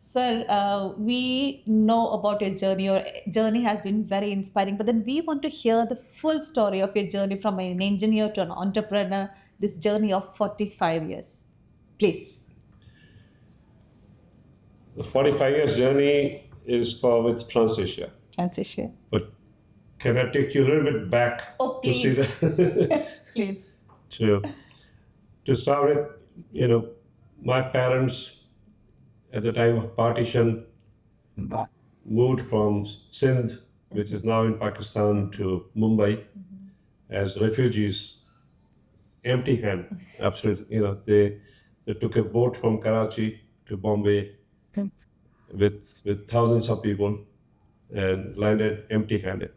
Sir, we know about your journey. Your journey has been very inspiring, but then we want to hear the full story of your journey from an engineer to an entrepreneur, this journey of 45 years. Please. The 45 years journey is for with Transasia. Transition. But can I take you a little bit back Oh, to see please. the Please. to start with, my parents at the time of partition moved from Sindh, which is now in Pakistan, to Mumbai as refugees, empty hand. Absolutely, they took a boat from Karachi to Bombay with thousands of people and landed empty-handed.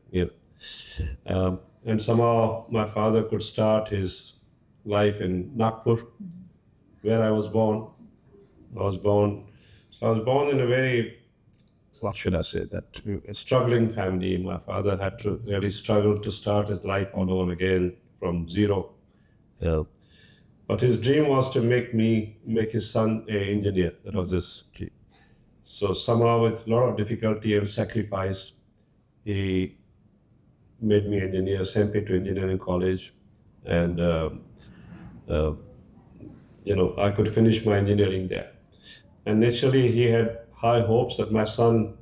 And somehow my father could start his life in Nagpur, where I was born. I was born in a very, what should I say, that a struggling family. My father had to really struggle to start his life all over again from zero. But his dream was to make his son an engineer. That was his dream. So somehow, with a lot of difficulty and sacrifice, he made me engineer, sent me to engineering college, and I could finish my engineering there. And naturally, he had high hopes that my son,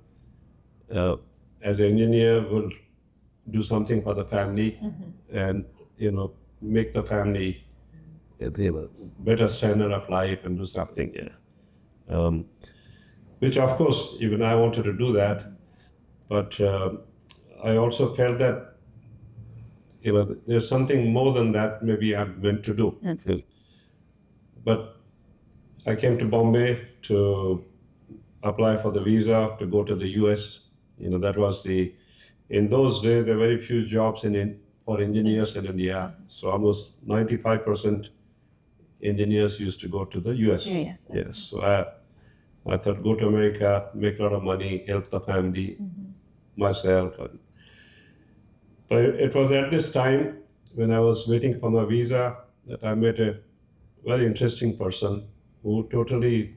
as an engineer, will do something for the family, and make the family a better standard of life and do something. Which, of course, even I wanted to do that, but I also felt that there's something more than that maybe I'm meant to do. But I came to Bombay to apply for the visa to go to the US. That was in those days, there were very few jobs for engineers in India. So almost 95% engineers used to go to the US. Yes. Yes. So I thought, go to America, make a lot of money, help the family, myself. But it was at this time when I was waiting for my visa that I met a very interesting person who totally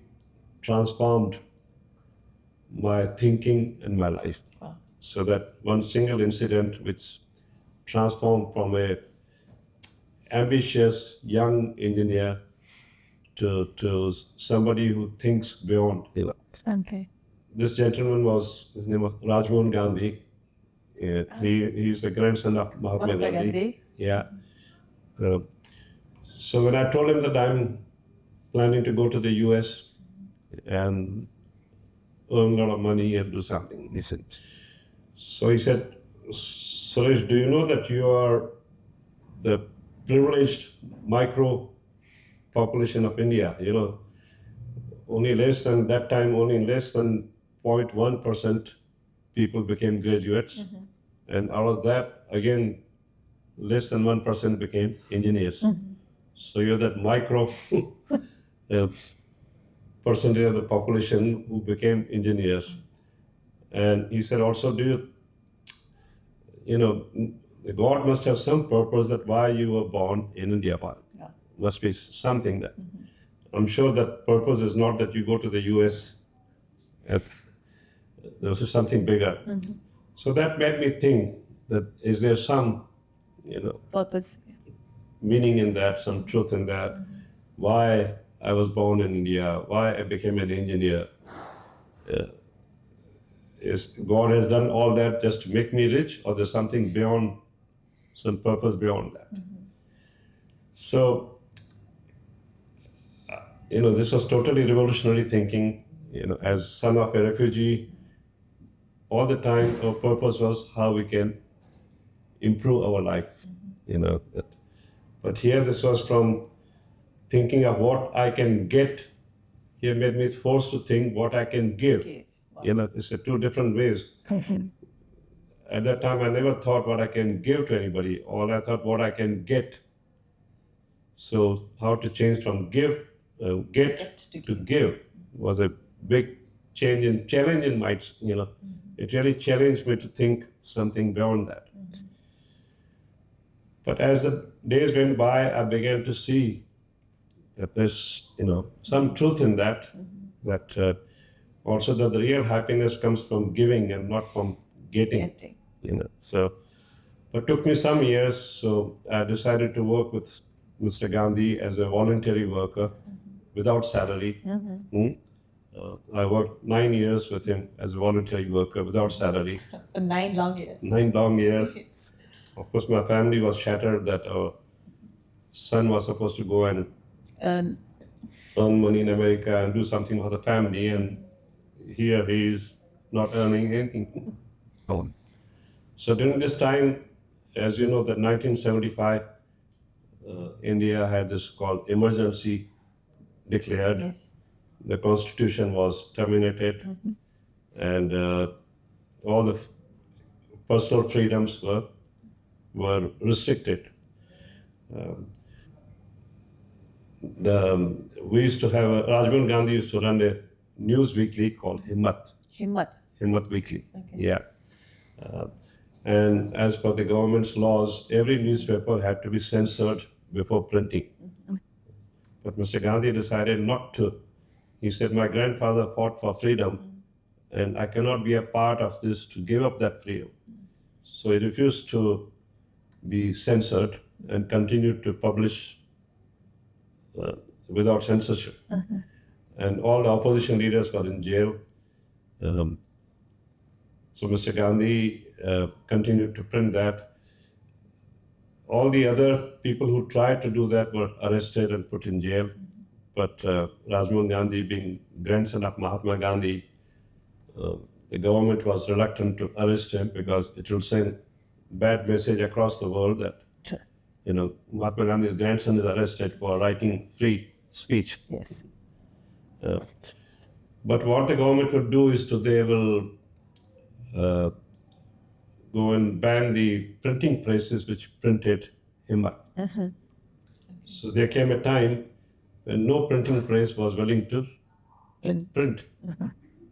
transformed my thinking and my life. Wow. So that one single incident which transformed from a ambitious young engineer to somebody who thinks beyond. Okay. This gentleman his name was Rajmohan Gandhi. He's the grandson of Mahatma Gandhi. Yeah. So when I told him that I'm planning to go to the US and earn a lot of money and do something, he said, Suresh, do you know that you are the privileged micro population of India? Only less than 0.1% people became graduates. And out of that, again, less than 1% became engineers. So you're that micro percentage of the population who became engineers. And he said also, God must have some purpose that why you were born in India. Yeah. Must be something that. I'm sure that purpose is not that you go to the US. There's something bigger. So that made me think that is there some, Purpose. meaning in that, some truth in that, why I was born in India, why I became an engineer. Is God has done all that just to make me rich, or there's something beyond, some purpose beyond that? So, this was totally revolutionary thinking. As son of a refugee, all the time our purpose was how we can improve our life. But here this was from thinking of what I can get. Here made me forced to think what I can give. Wow. It's two different ways. At that time, I never thought what I can give to anybody. All I thought what I can get. So how to change from get to give was a big challenge in my, it really challenged me to think something beyond that. But as the days went by, I began to see that there's, some truth in that, that Also that the real happiness comes from giving and not from getting. Getting. So, but took me some years. So I decided to work with Mr. Gandhi as a voluntary worker without salary. I worked 9 years with him as a voluntary worker without salary. For 9 long years. 9 long years. Of course, my family was shattered that our son was supposed to go and And earn money in America and do something for the family, and here he is not earning anything. So during this time, as you know, that 1975, India had this called emergency declared. yes. The constitution was terminated, and all the personal freedoms were restricted. We used to have Rajmohan Gandhi used to run a news weekly called Himmat Weekly. Okay. Yeah. And as per the government's laws, every newspaper had to be censored before printing. But Mr. Gandhi decided not to. He said, my grandfather fought for freedom, and I cannot be a part of this to give up that freedom. So he refused to be censored and continued to publish without censorship. And all the opposition leaders were in jail. So Mr. Gandhi continued to print that. All the other people who tried to do that were arrested and put in jail. But Rajmohan Gandhi, being grandson of Mahatma Gandhi, the government was reluctant to arrest him because it will send bad message across the world that Mahatma Gandhi's grandson is arrested for writing free speech. Yes. But what the government would do is they will go and ban the printing presses which printed Himmat. So there came a time when no printing press was willing to print.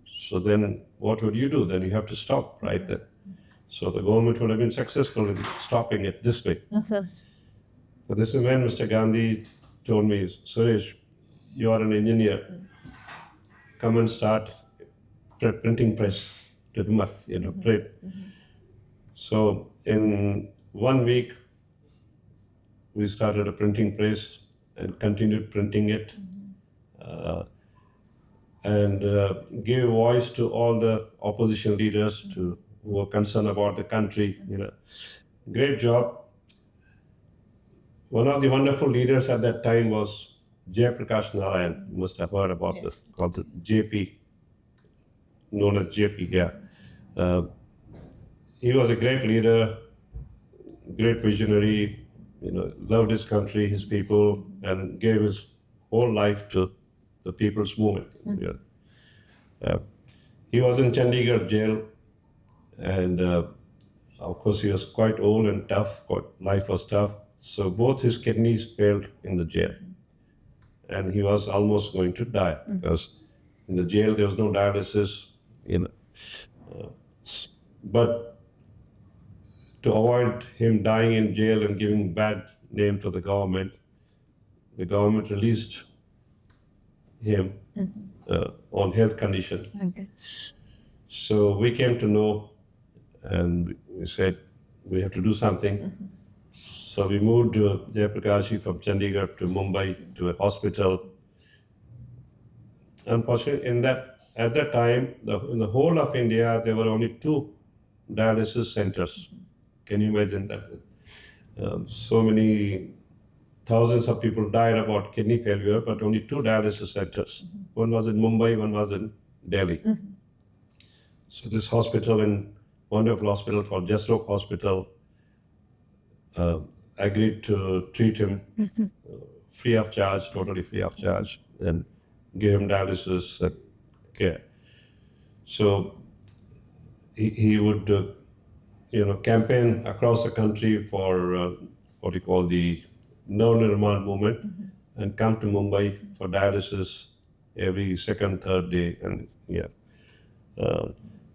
So then what would you do? Then you have to stop right there. So the government would have been successful in stopping it this way. But this is when Mr. Gandhi told me, Suresh, you are an engineer. Come and start printing press to Himmat, print. So in 1 week, we started a printing press and continued printing it, and gave voice to all the opposition leaders who were concerned about the country. Great job. One of the wonderful leaders at that time was Jayaprakash Narayan. You must have heard about this, called the JP, known as JP. Yeah. He was a great leader, great visionary, loved his country, his people, and gave his whole life to the people's movement. He was in Chandigarh jail, and of course he was quite old and tough, life was tough. So both his kidneys failed in the jail, and he was almost going to die because in the jail there was no dialysis. But to avoid him dying in jail and giving bad name to the government released him on health condition. Okay. So we came to know, and we said we have to do something. So we moved Jayaprakash from Chandigarh to Mumbai to a hospital. Unfortunately, at that time, in the whole of India, there were only 2 dialysis centers. Can you imagine that? So many thousands of people died about kidney failure, but only 2 dialysis centers. One was in Mumbai, one was in Delhi. So this hospital, wonderful hospital called Jasrok Hospital, agreed to treat him free of charge, totally free of charge, and give him dialysis and care. So he would campaign across the country for what we call the Nirman movement, and come to Mumbai for dialysis every second, third day,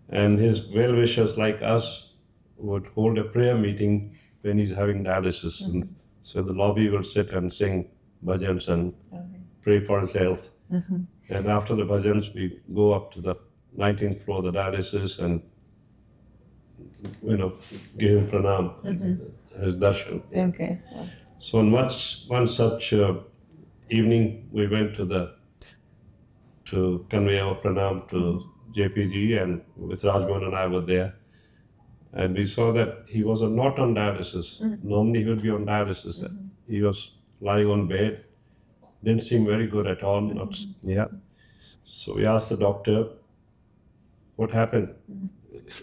and his well-wishers like us would hold a prayer meeting when he's having dialysis. And so the lobby would sit and sing bhajans and pray for his health. And after the bhajans, we go up to the 19th floor of the dialysis and, give him pranam, his darshan. Okay. So on one such evening, we went to convey our pranam to JPG, and with Rajmohan and I were there. And we saw that he was not on dialysis. Normally he would be on dialysis. He was lying on bed, didn't seem very good at all. Yeah. So we asked the doctor, what happened?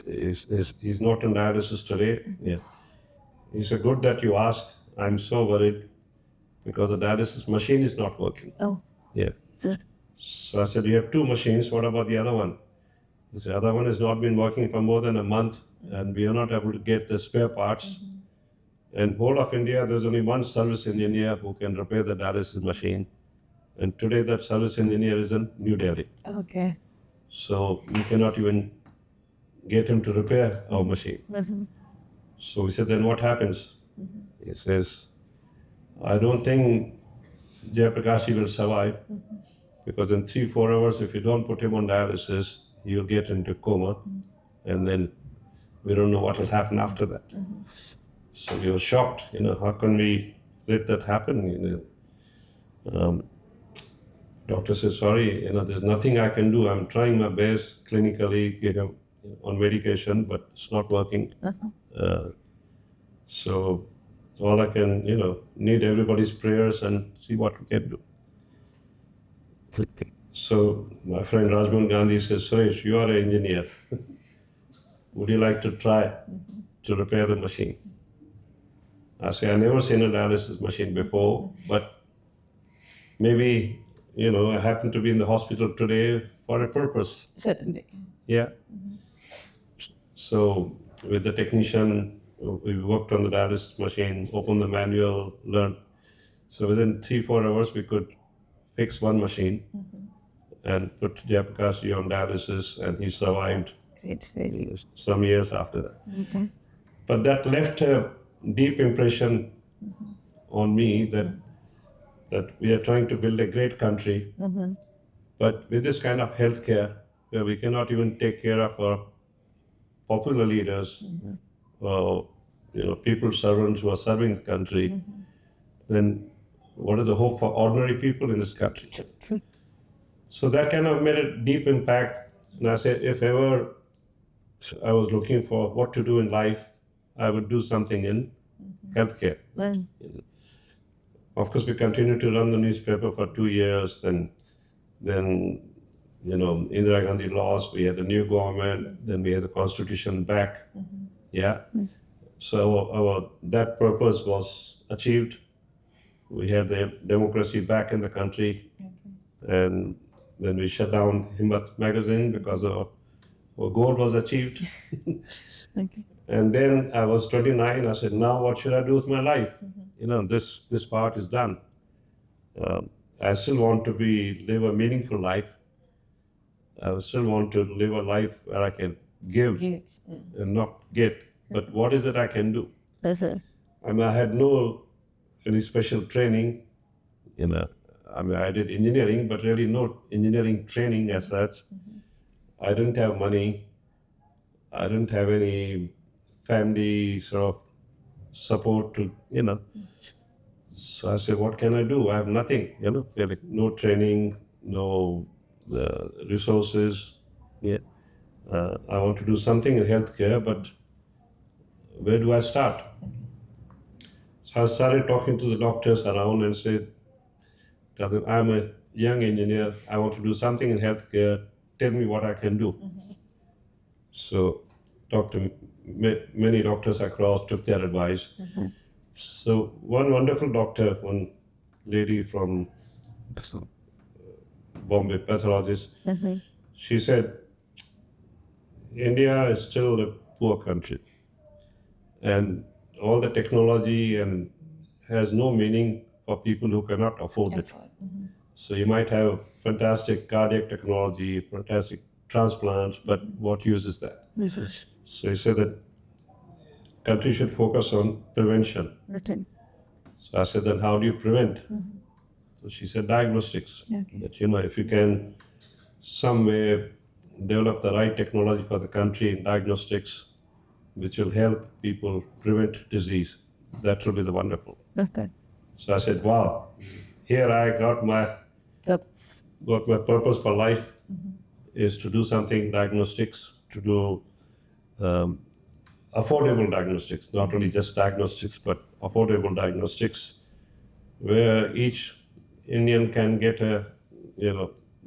He's not on dialysis today? Yeah. He said, good that you asked. I'm so worried because the dialysis machine is not working. Oh. Yeah. So I said, you have two machines. What about the other one? He said, the other one has not been working for more than a month, and we are not able to get the spare parts. In whole of India, there's only one service in India who can repair the dialysis machine. And today that service in India is in New Delhi. Okay. So we cannot even get him to repair our machine. So we said, then what happens? He says, I don't think Jayaprakashi will survive because in 3-4 hours, if you don't put him on dialysis, he'll get into coma, and then we don't know what will happen after that. So we were shocked. How can we let that happen? Doctor says, sorry, there's nothing I can do. I'm trying my best clinically, get him on medication, but it's not working. So all I can, need everybody's prayers and see what we can do. So my friend Rajmohan Gandhi says, Suresh, you are an engineer. Would you like to try to repair the machine? I say, I've never seen a dialysis machine before, but maybe, I happen to be in the hospital today for a purpose. Certainly. Yeah. So with the technician, we worked on the dialysis machine, opened the manual, learned. So within 3-4 hours, we could fix one machine and put Jayaprakash on dialysis, and he survived Great. some years after that. But that left a deep impression on me that we are trying to build a great country, but with this kind of healthcare, where we cannot even take care of our popular leaders, or people servants who are serving the country, then what is the hope for ordinary people in this country? So that kind of made a deep impact. And I said, if ever I was looking for what to do in life, I would do something in healthcare. Of course, we continued to run the newspaper for 2 years. Then Indira Gandhi lost. We had the new government. Then we had the constitution back. Yeah. So that purpose was achieved. We had the democracy back in the country. And then we shut down Himmat magazine because our goal was achieved. And then I was 29. I said, now what should I do with my life? This part is done. I still want to live a meaningful life. I still want to live a life where I can give and not get. But what is it I can do? I had no any special training. I did engineering, but really no engineering training as such. I didn't have money. I didn't have any family sort of support to, So I said, what can I do? I have nothing, really. No training, no resources. Yeah. I want to do something in healthcare, but where do I start? So I started talking to the doctors around and said, I'm a young engineer. I want to do something in healthcare. Tell me what I can do. So talked to many doctors across, took their advice. So one wonderful doctor, one lady from Bombay, pathologist, she said, India is still a poor country, and all the technology and has no meaning for people who cannot afford it. So you might have fantastic cardiac technology, fantastic transplants, but what use is that? So he said that country should focus on prevention. So I said, then how do you prevent? So she said diagnostics. Okay. That, if you can some way develop the right technology for the country in diagnostics, which will help people prevent disease, that will be the wonderful. Okay. So I said, wow, here I got my Yep. purpose for life is to do something diagnostics, to do affordable diagnostics, not only just diagnostics, but affordable diagnostics, where each Indian can get a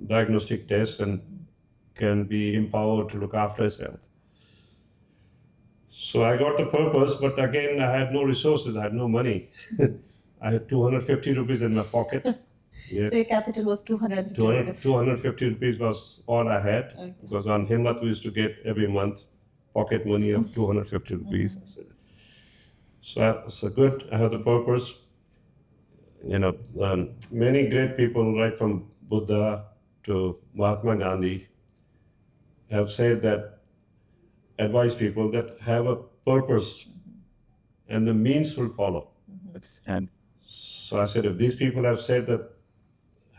diagnostic test and can be empowered to look after his health. So I got the purpose, but again, I had no resources, I had no money. I had 250 rupees in my pocket. Yeah. So your capital was 250 rupees. 250 rupees was all I had, Okay. because on Himmat we used to get every month pocket money of 250 rupees. I said, so good, I have the purpose. Many great people, right from Buddha to Mahatma Gandhi, have said that, advise people that have a purpose and the means will follow. And So I said, if these people have said that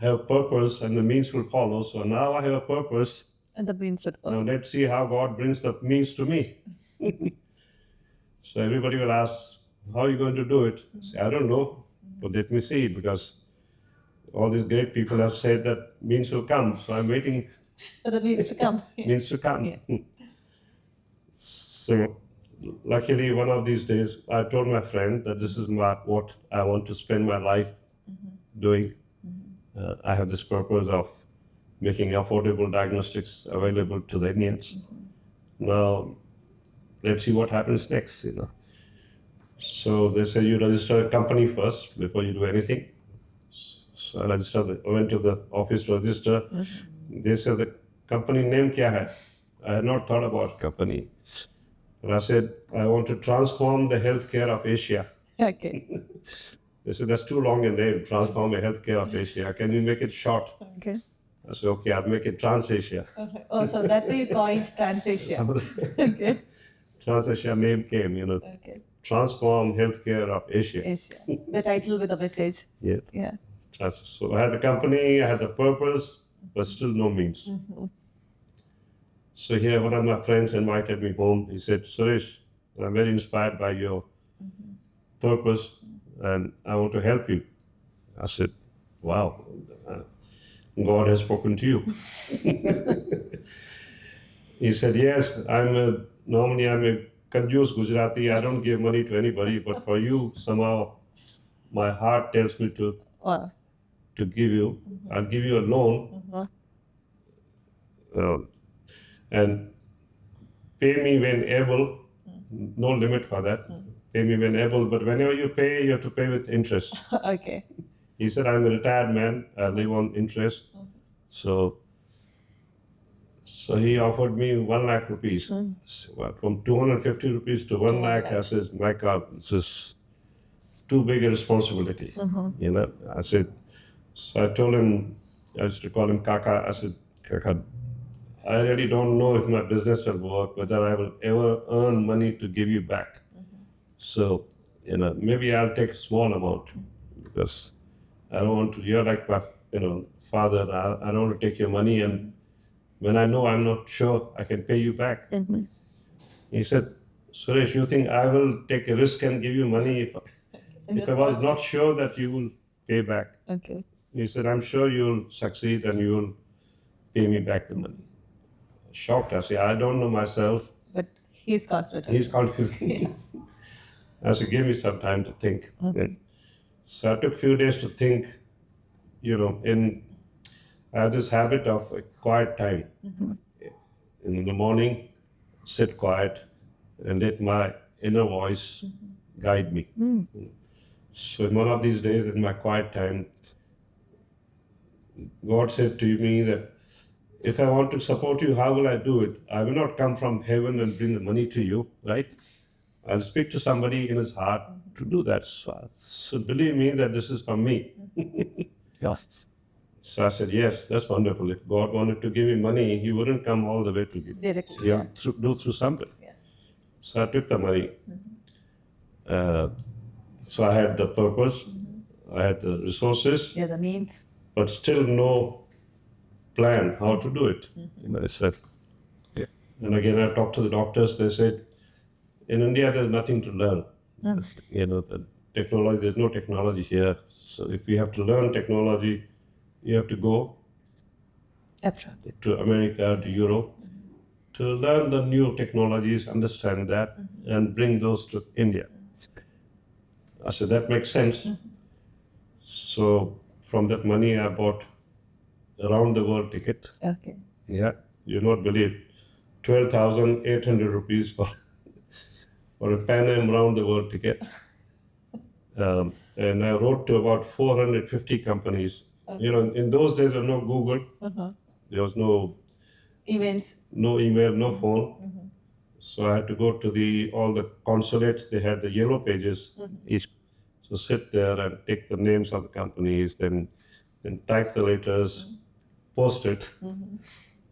have purpose and the means will follow, so now I have a purpose. And the means would Now let's see how God brings the means to me. So everybody will ask, how are you going to do it? I say, I don't know, but let me see, because all these great people have said that means will come. So I'm waiting for the means to come. means to come. Yeah. So luckily, one of these days, I told my friend that this is what I want to spend my life doing. I have this purpose of making affordable diagnostics available to the Indians. Now, let's see what happens next, So they say you register a company first before you do anything. So I went to the office to register. They said, the company name kya hai? I had not thought about company. And I said, I want to transform the healthcare of Asia. Okay. They said, that's too long a name, transform the healthcare of Asia. Can you make it short? Okay. I said, okay, I'll make it Transasia. Oh, so that's why you coined Transasia. Okay. Transasia name came, Okay. transform healthcare of Asia. Asia. The title with the message. Yeah. Yeah. So I had the company, I had the purpose, but still no means. So here, one of my friends invited me home. He said, Suresh, I'm very inspired by your purpose and I want to help you. I said, wow, God has spoken to you. He said, yes, normally I'm a Kanjus Gujarati. I don't give money to anybody, but for you, somehow my heart tells me to Wow. give you. I'll give you a loan and pay me when able. No limit for that. Pay me when able, but whenever you pay, you have to pay with interest. Okay. He said, I'm a retired man. I live on interest. So he offered me 1 lakh rupees. So, from 250 rupees to 1 lakh, I said, my God, this is too big a responsibility. I said, so I told him, I used to call him Kaka. I said, Kaka, I really don't know if my business will work, whether I will ever earn money to give you back. So, maybe I'll take a small amount because I don't want to, you're like my, father, I don't want to take your money and when I know I'm not sure I can pay you back. He said, Suresh, you think I will take a risk and give you money if I was not sure that you will pay back? Okay. He said, I'm sure you'll succeed and you will pay me back the money. Shocked, I said, I don't know myself. But he's confident. He's confident. I said, give me some time to think. So I took a few days to think, I have this habit of a quiet time. In the morning, sit quiet and let my inner voice guide me. So in one of these days, in my quiet time, God said to me that if I want to support you, how will I do it? I will not come from heaven and bring the money to you, right? I'll speak to somebody in his heart to do that. So believe me that this is from me. yes. So I said, yes, that's wonderful. If God wanted to give me money, he wouldn't come all the way to give me. Directly. He would do through somebody. Yeah. So I took the money. So I had the purpose. I had the resources, Yeah, the means. but still no plan how to do it. I said, Yeah. and again, I talked to the doctors. They said, in India, there's nothing to learn. The technology, there's no technology here. So if you have to learn technology, you have to go Absolutely. to America, to Europe, to learn the new technologies, understand that, and bring those to India. I said, that makes sense. So from that money, I bought a round the world ticket. Okay. Yeah, you not believe, 12,800 rupees for a Pan Am round the world ticket. And I wrote to about 450 companies. In those days, there was no Google, there was no Emails. email, no phone. So I had to go to all the consulates. They had the yellow pages. So sit there and take the names of the companies, then type the letters, post it,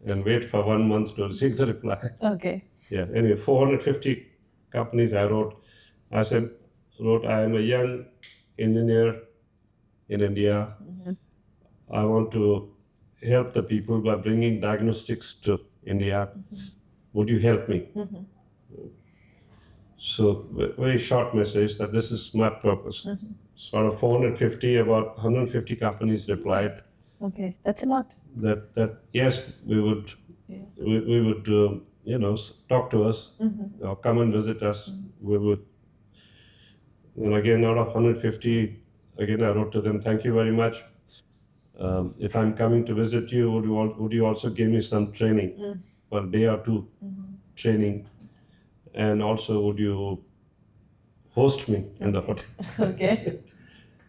and wait for 1 month to receive the reply. Okay. Yeah. Anyway, 450 companies I wrote. I wrote, I am a young engineer in India. I want to help the people by bringing diagnostics to India. Would you help me? So very short message that this is my purpose. So out of 450, about 150 companies replied Okay. That's a lot. that yes, we would talk to us or come and visit us. We would. And again, out of 150, again I wrote to them, thank you very much. If I'm coming to visit you, would you also give me some training for a day or two training, and also would you host me in the hotel? Okay.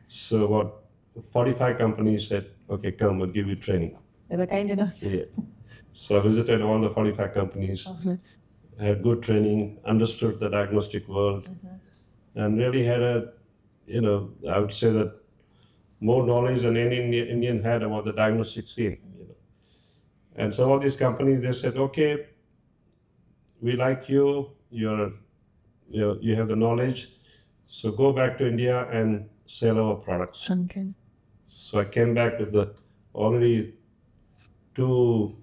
So about 45 companies said, okay, come, we'll give you training. They were kind enough. Yeah. So I visited all the 45 companies, had good training, understood the diagnostic world, and really had I would say that more knowledge than any Indian had about the diagnostic scene. And some of these companies, they said, okay, we like you, you have the knowledge, so go back to India and sell our products. Okay. So I came back with already 2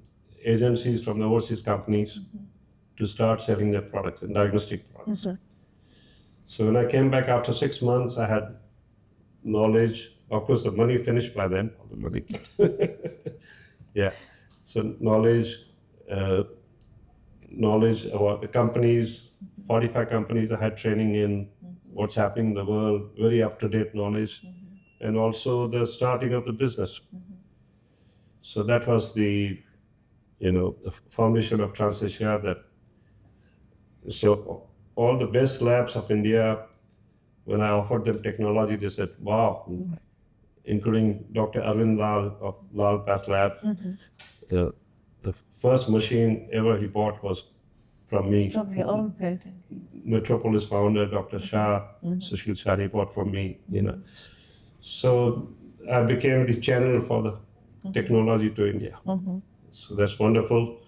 agencies from the overseas companies to start selling their products and diagnostic products. So when I came back after 6 months, I had knowledge. Of course, the money finished by then. All the money. Yeah. So knowledge about the companies, 45 companies I had training in, what's happening in the world, very up-to-date knowledge, and also the starting of the business. So that was the foundation of Transasia. So all the best labs of India, when I offered them technology, they said, wow, including Dr. Arvind Lal of Lal Path Lab. The first machine ever he bought was from me. From your own building. Metropolis founder, Dr. Shah, Sushil Shah, he bought from me. So I became the channel for the technology to India. So that's wonderful.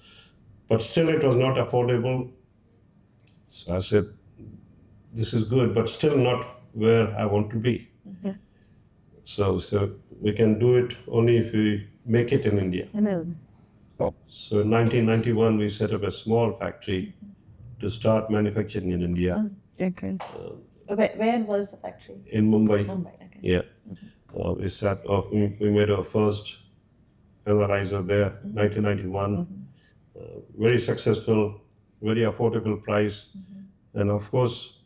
But still it was not affordable. So I said, this is good, but still not where I want to be. So we can do it only if we make it in India. So in 1991, we set up a small factory to start manufacturing in India. Okay. Where was the factory? In Mumbai. Mumbai. Okay. Yeah. We made our first analyzer there, 1991. Very successful, very affordable price. And of course,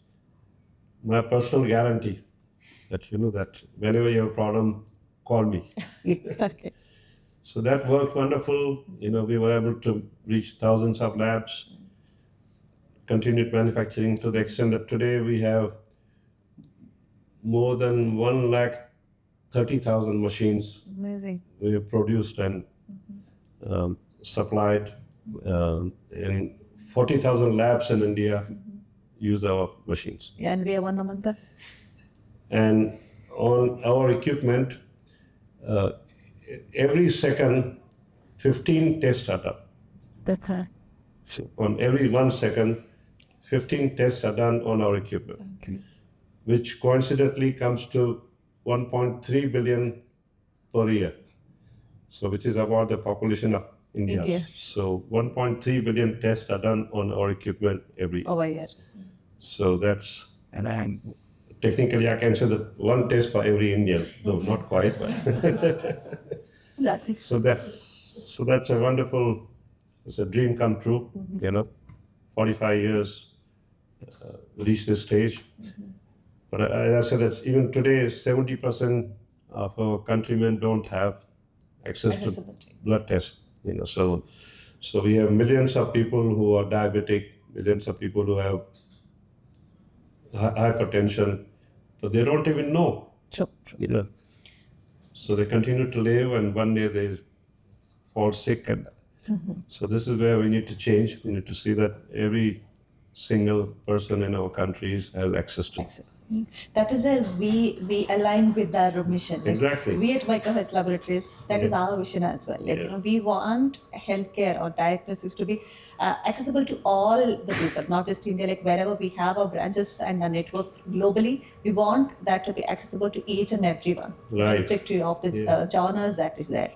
my personal guarantee that that whenever you have a problem, call me. Okay. So that worked wonderful. We were able to reach thousands of labs, continued manufacturing to the extent that today we have more than 130,000 machines Amazing. we have produced and supplied. In 40,000 labs in India use our machines. Yeah, and we are one among them. And on our equipment, every second, 15 tests are done. Okay. So on every 1 second, 15 tests are done on our equipment, which coincidentally comes to 1.3 billion per year. So which is about the population of India. India. So 1.3 billion tests are done on our equipment every year. Over here. So that's And technically I can say that one test for every Indian, though not quite, but Exactly. so that's a wonderful, it's a dream come true, 45 years reach this stage. But as I said, that's even today 70% of our countrymen don't have access to Accessibility. blood tests. So we have millions of people who are diabetic, millions of people who have hypertension, but they don't even know. True. So they continue to live, and one day they fall sick, and so this is where we need to change. We need to see that every single person in our countries has access to. Access. That is where we align with our mission. Exactly. We at Microhealth Laboratories, that is our vision as well. We want healthcare or diagnostics to be accessible to all the people, not just India. Like wherever we have our branches and our network globally, we want that to be accessible to each and everyone, Right. irrespective of the genres that is there.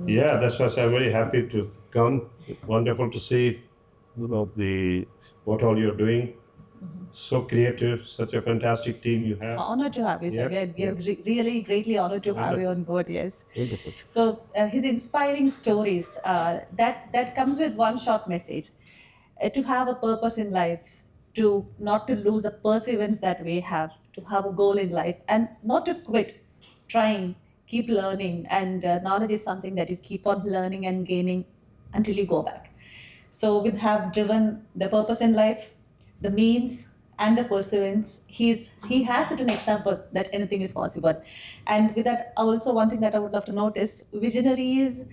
Yeah, that's why I'm very happy to come. It's wonderful to see what all you're doing. So creative, such a fantastic team you have. Honored to have you, sir. Yep. We are really greatly honored to have you on board. Yes. wonderful. So his inspiring stories that comes with one short message: to have a purpose in life, to not to lose the perseverance that we have, to have a goal in life, and not to quit trying, keep learning, and knowledge is something that you keep on learning and gaining until you go back. So we have driven the purpose in life, the means, and the perseverance. He has set an example that anything is possible. And with that, also one thing that I would love to note is visionaries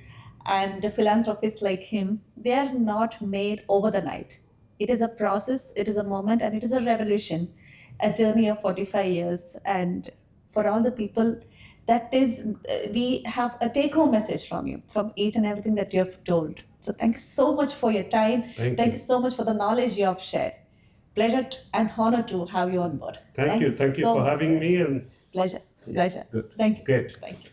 and philanthropists like him, they are not made over the night. It is a process, it is a moment, and it is a revolution, a journey of 45 years. And for all the people, that is, we have a take-home message from you, from each and everything that you have told. So thanks so much for your time. Thank Thank you. you so much for the knowledge you have shared. Pleasure and honor to have you on board. Thank you. Thank you so for much, having sir. me. And Pleasure. Good. Thank you. Great. Thank you.